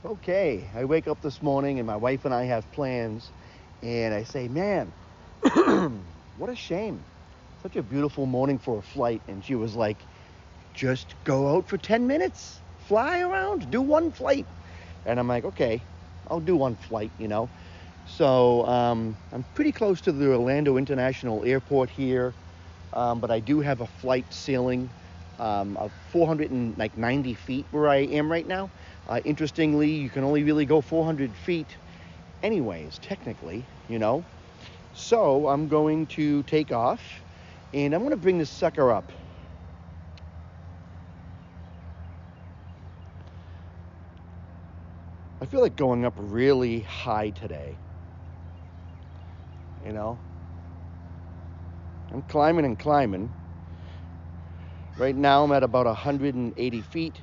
Okay, I wake up this morning and my wife and I have plans, and I say, man, what a shame. Such a beautiful morning for a flight. And she was like, just go out for 10 minutes, fly around, do one flight. And I'm like, okay, I'll do one flight. So I'm pretty close to the Orlando International Airport here, but I do have a flight ceiling of 490 feet where I am right now. Interestingly, you can only really go 400 feet anyways, technically. So I'm going to take off, and I'm going to bring this sucker up. I feel like going up really high today. You know, I'm climbing and climbing. Right now I'm at about 180 feet.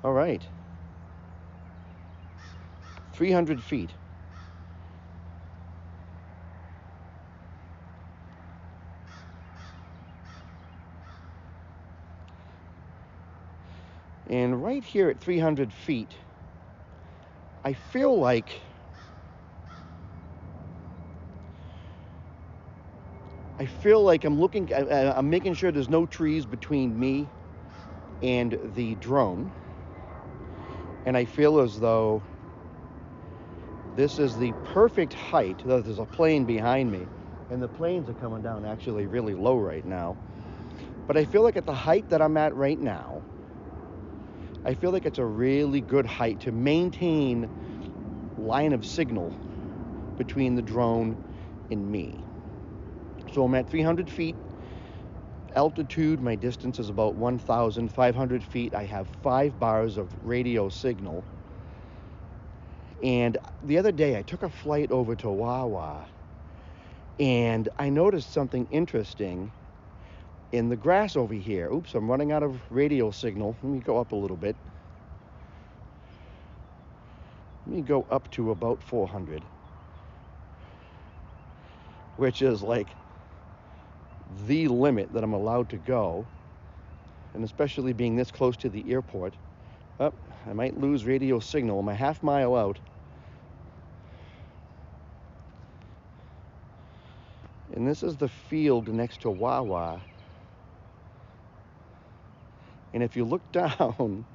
All right. 300 feet. And right here at 300 feet, I feel like I'm making sure there's no trees between me and the drone. And I feel as though this is the perfect height. There's a plane behind me, and the planes are coming down actually really low right now. But I feel like at the height that I'm at right now, I feel like it's a really good height to maintain line of signal between the drone and me. So I'm at 300 feet altitude. My distance is about 1,500 feet. I have 5 bars of radio signal. And the other day I took a flight over to Wawa, and I noticed something interesting in the grass over here. Oops, I'm running out of radio signal. Let me go up a little bit. Let me go up to about 400, which is like the limit that I'm allowed to go, and especially being this close to the airport. Oh, I might lose radio signal. I'm a half mile out. And this is the field next to Wawa. And if you look down,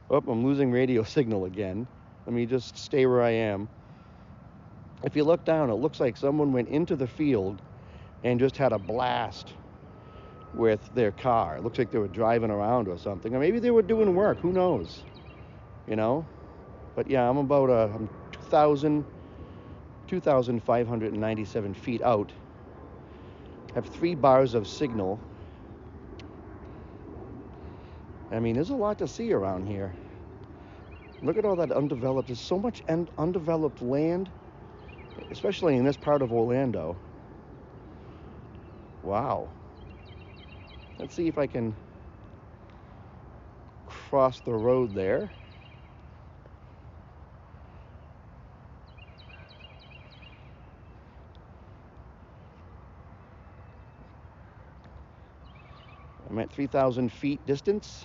oh, I'm losing radio signal again. Let me just stay where I am. If you look down, it looks like someone went into the field and just had a blast with their car. It looks like they were driving around or something. Or maybe they were doing work. Who knows? You know? But yeah, I'm 2,597 feet out. I have 3 bars of signal. I mean, there's a lot to see around here. Look at all that undeveloped. There's so much undeveloped land, especially in this part of Orlando. Wow. Let's see if I can cross the road there. I'm at 3,000 feet distance,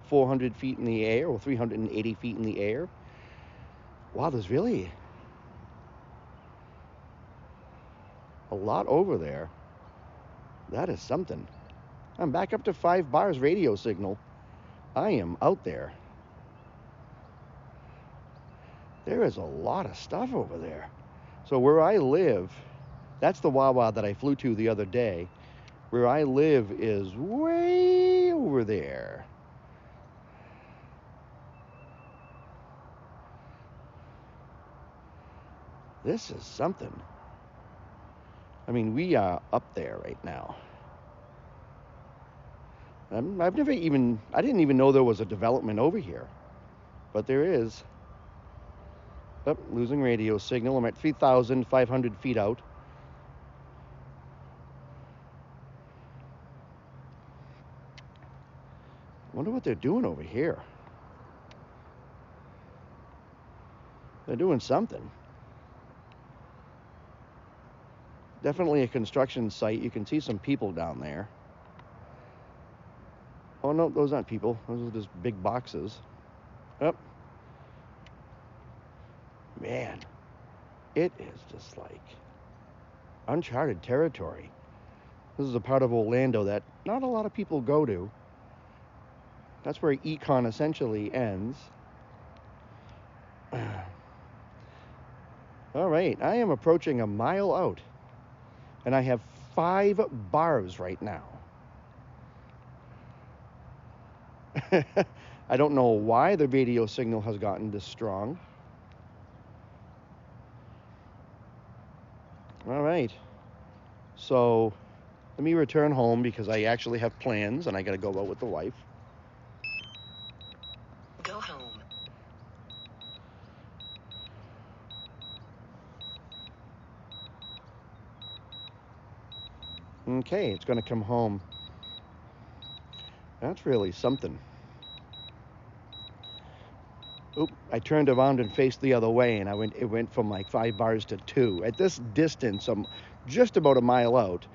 400 feet in the air, or 380 feet in the air. Wow, there's really a lot over there. That is something. I'm back up to 5 bars radio signal. I am out there. There is a lot of stuff over there. So where I live, that's the Wawa that I flew to the other day. Where I live is way over there. This is something. I mean, we are up there right now. I didn't even know there was a development over here, but there is. Oh, losing radio signal. I'm at 3,500 feet out. Wonder what they're doing over here. They're doing something. Definitely a construction site. You can see some people down there. Oh no, those aren't people. Those are just big boxes. Yep. Man, it is just like uncharted territory. This is a part of Orlando that not a lot of people go to. That's where Econ essentially ends. All right, I am approaching a mile out, and I have 5 bars right now. I don't know why the radio signal has gotten this strong. All right, so let me return home because I actually have plans and I got to go out with the wife. Go home. Okay, it's going to come home. That's really something. Oop, I turned around and faced the other way, and it went from like 5 bars to 2. At this distance, I'm just about a mile out.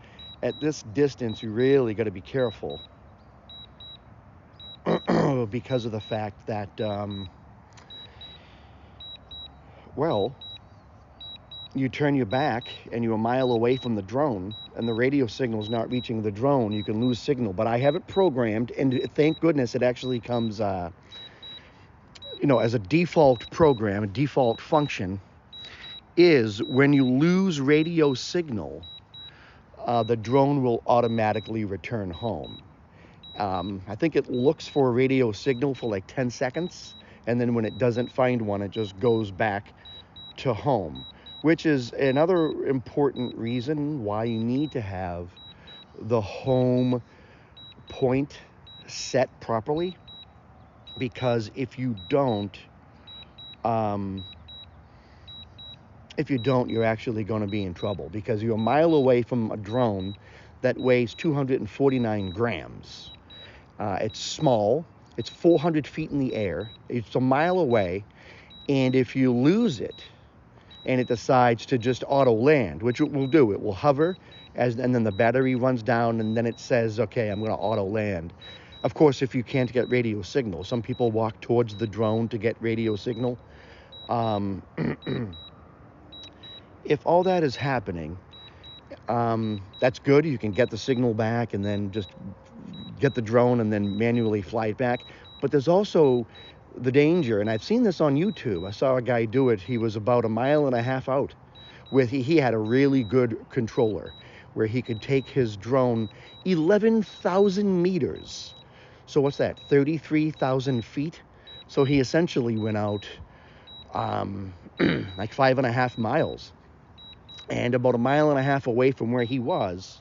At this distance, you really got to be careful because of the fact that, well, you turn your back and you're a mile away from the drone and the radio signal's not reaching the drone, you can lose signal. But I have it programmed, and thank goodness it actually comes, as a default program, a default function, is when you lose radio signal, the drone will automatically return home. I think it looks for a radio signal for like 10 seconds, and then when it doesn't find one, it just goes back to home, which is another important reason why you need to have the home point set properly, because if you don't, you're actually going to be in trouble, because you're a mile away from a drone that weighs 249 grams. It's small. It's 400 feet in the air. It's a mile away. And if you lose it and it decides to just auto land, which it will do, it will hover and then the battery runs down and then it says, okay, I'm going to auto land. Of course, if you can't get radio signal, some people walk towards the drone to get radio signal. If all that is happening, that's good. You can get the signal back and then just get the drone and then manually fly it back. But there's also the danger, and I've seen this on YouTube. I saw a guy do it. He was about a mile and a half out. He had a really good controller where he could take his drone 11,000 meters. So what's that? 33,000 feet. So he essentially went out like 5.5 miles. And about a mile and a half away from where he was,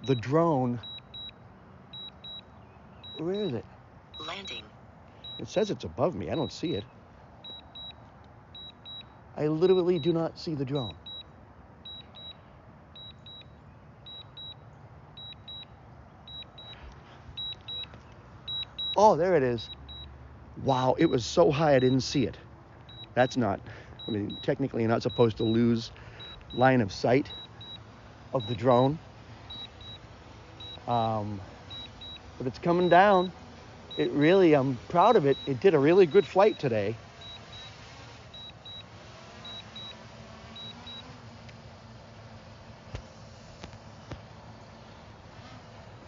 the drone, where is it? Landing. It says it's above me. I don't see it. I literally do not see the drone. Oh, there it is. Wow, it was so high I didn't see it. That's not, technically you're not supposed to lose line of sight of the drone. But it's coming down. It really, I'm proud of it. It did a really good flight today.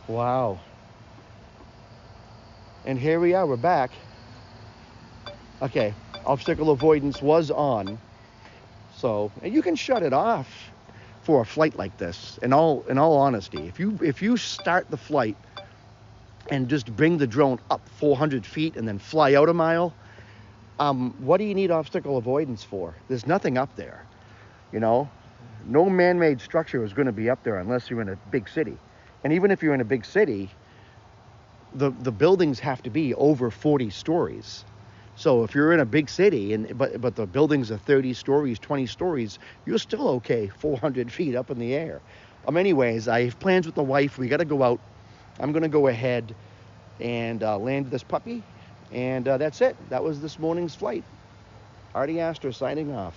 Wow. And here we are, we're back. Okay, obstacle avoidance was on. So, and you can shut it off for a flight like this. In all honesty, if you start the flight and just bring the drone up 400 feet and then fly out a mile, what do you need obstacle avoidance for? There's nothing up there, No man-made structure is going to be up there unless you're in a big city. And even if you're in a big city, the buildings have to be over 40 stories. So if you're in a big city but the buildings are 30 stories, 20 stories, you're still okay 400 feet up in the air. Anyways, I have plans with the wife. We got to go out. I'm going to go ahead and land this puppy. And that's it. That was this morning's flight. Artie Astor signing off.